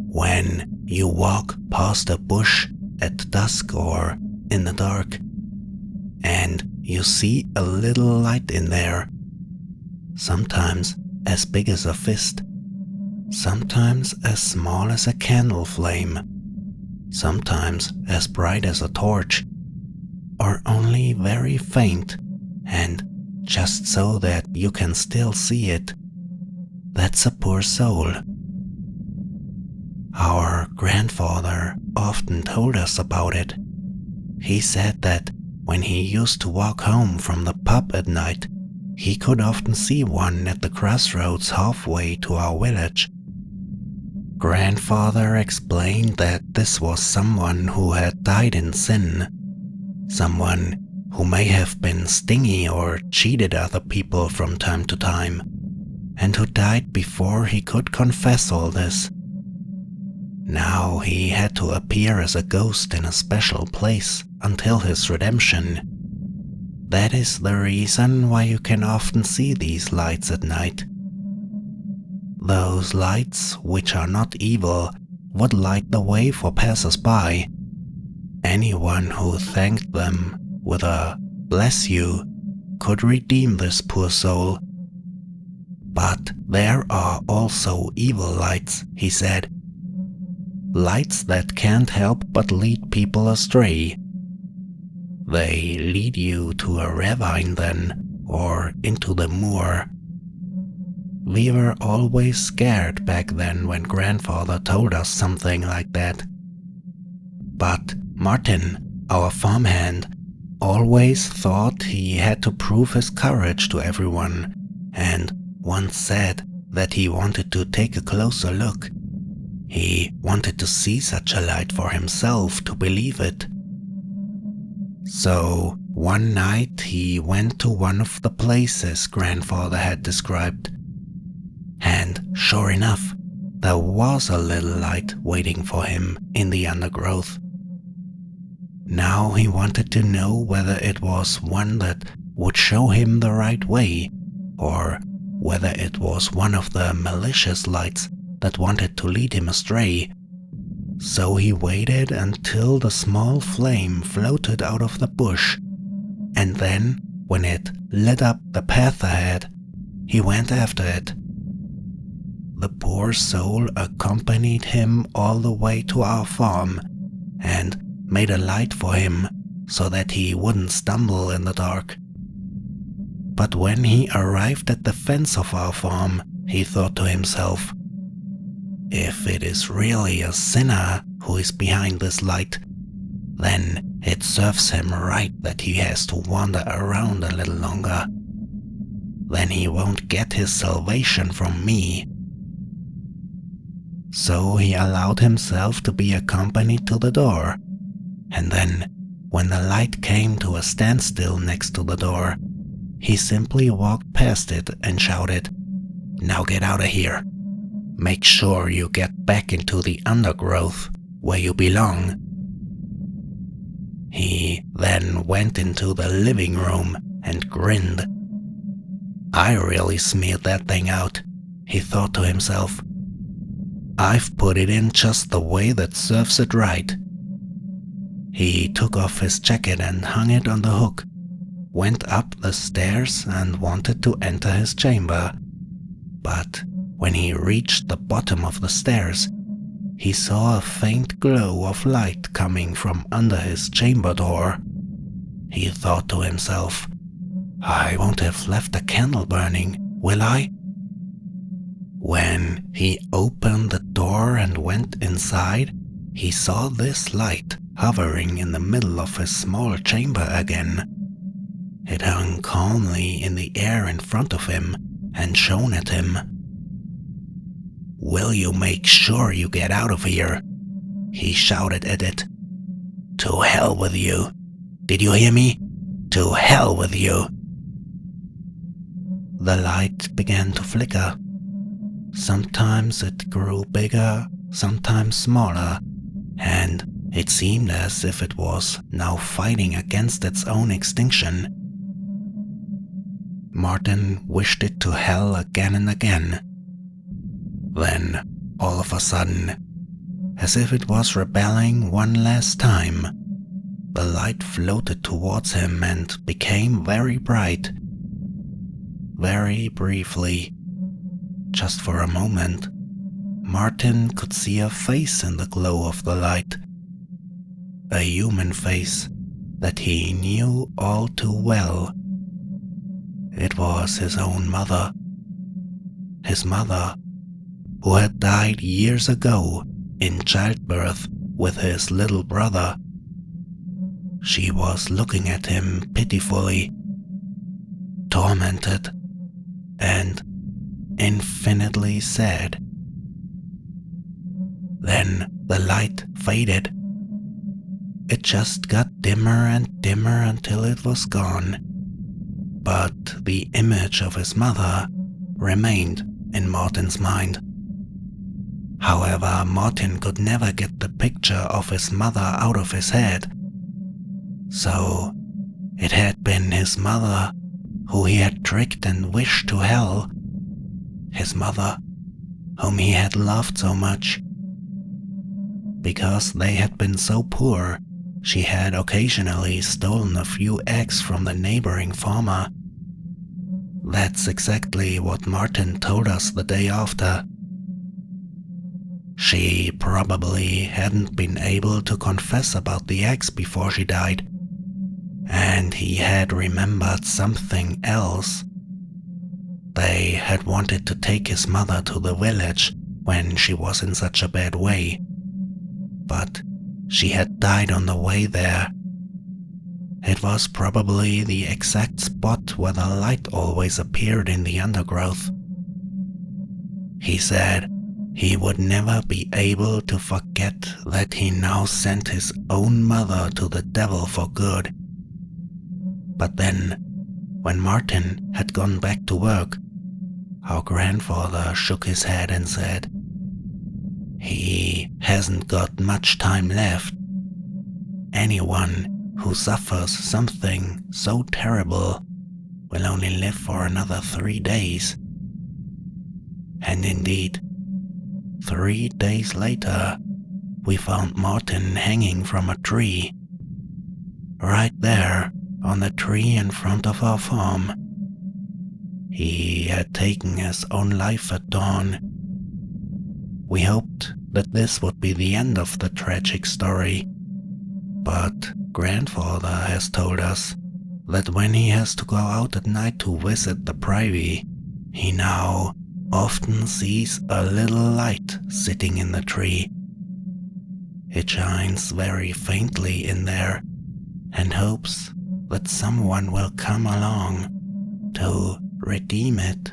When you walk past a bush at dusk or in the dark, and you see a little light in there, sometimes as big as a fist, sometimes as small as a candle flame, sometimes as bright as a torch, or only very faint and just so that you can still see it, that's a poor soul. Our grandfather often told us about it. He said that when he used to walk home from the pub at night, he could often see one at the crossroads halfway to our village. Grandfather explained that this was someone who had died in sin, someone who may have been stingy or cheated other people from time to time, and who died before he could confess all this. Now he had to appear as a ghost in a special place until his redemption. That is the reason why you can often see these lights at night. Those lights, which are not evil, would light the way for passers-by. Anyone who thanked them with a "bless you" could redeem this poor soul. But there are also evil lights, he said. Lights that can't help but lead people astray. They lead you to a ravine then, or into the moor. We were always scared back then when grandfather told us something like that. But Martin, our farmhand, always thought he had to prove his courage to everyone, and once said that he wanted to take a closer look. He wanted to see such a light for himself to believe it. So one night he went to one of the places grandfather had described. And sure enough, there was a little light waiting for him in the undergrowth. Now he wanted to know whether it was one that would show him the right way, or whether it was one of the malicious lights that wanted to lead him astray. So he waited until the small flame floated out of the bush, and then, when it lit up the path ahead, he went after it. The poor soul accompanied him all the way to our farm, and made a light for him so that he wouldn't stumble in the dark. But when he arrived at the fence of our farm, he thought to himself, if it is really a sinner who is behind this light, then it serves him right that he has to wander around a little longer. Then he won't get his salvation from me. So he allowed himself to be accompanied to the door, and then, when the light came to a standstill next to the door, he simply walked past it and shouted, "Now get out of here. Make sure you get back into the undergrowth where you belong." He then went into the living room and grinned. I really smeared that thing out, he thought to himself. I've put it in just the way that serves it right. He took off his jacket and hung it on the hook, went up the stairs and wanted to enter his chamber. But when he reached the bottom of the stairs, he saw a faint glow of light coming from under his chamber door. He thought to himself, I won't have left a candle burning, will I? When he opened the door and went inside, he saw this light hovering in the middle of his small chamber again. It hung calmly in the air in front of him and shone at him. "Will you make sure you get out of here?" he shouted at it. "To hell with you! Did you hear me? To hell with you!" The light began to flicker. Sometimes it grew bigger, sometimes smaller, and it seemed as if it was now fighting against its own extinction. Martin wished it to hell again and again, Then, all of a sudden, as if it was rebelling one last time, the light floated towards him and became very bright. Very briefly, just for a moment, Martin could see a face in the glow of the light. A human face that he knew all too well. It was his own mother. His mother, who had died years ago in childbirth with his little brother. She was looking at him pitifully, tormented, and infinitely sad. Then the light faded. It just got dimmer and dimmer until it was gone. But the image of his mother remained in Martin's mind. However, Martin could never get the picture of his mother out of his head. So, it had been his mother who he had tricked and wished to hell. His mother, whom he had loved so much. Because they had been so poor, she had occasionally stolen a few eggs from the neighboring farmer. That's exactly what Martin told us the day after. She probably hadn't been able to confess about the eggs before she died, and he had remembered something else. They had wanted to take his mother to the village when she was in such a bad way, but she had died on the way there. It was probably the exact spot where the light always appeared in the undergrowth. He said he would never be able to forget that he now sent his own mother to the devil for good. But then, when Martin had gone back to work, our grandfather shook his head and said, "He hasn't got much time left. Anyone who suffers something so terrible will only live for another 3 days." And indeed, 3 days later, we found Martin hanging from a tree. Right there, on the tree in front of our farm. He had taken his own life at dawn. We hoped that this would be the end of the tragic story, but Grandfather has told us that when he has to go out at night to visit the privy, he now often sees a little light sitting in the tree. It shines very faintly in there and hopes that someone will come along to redeem it.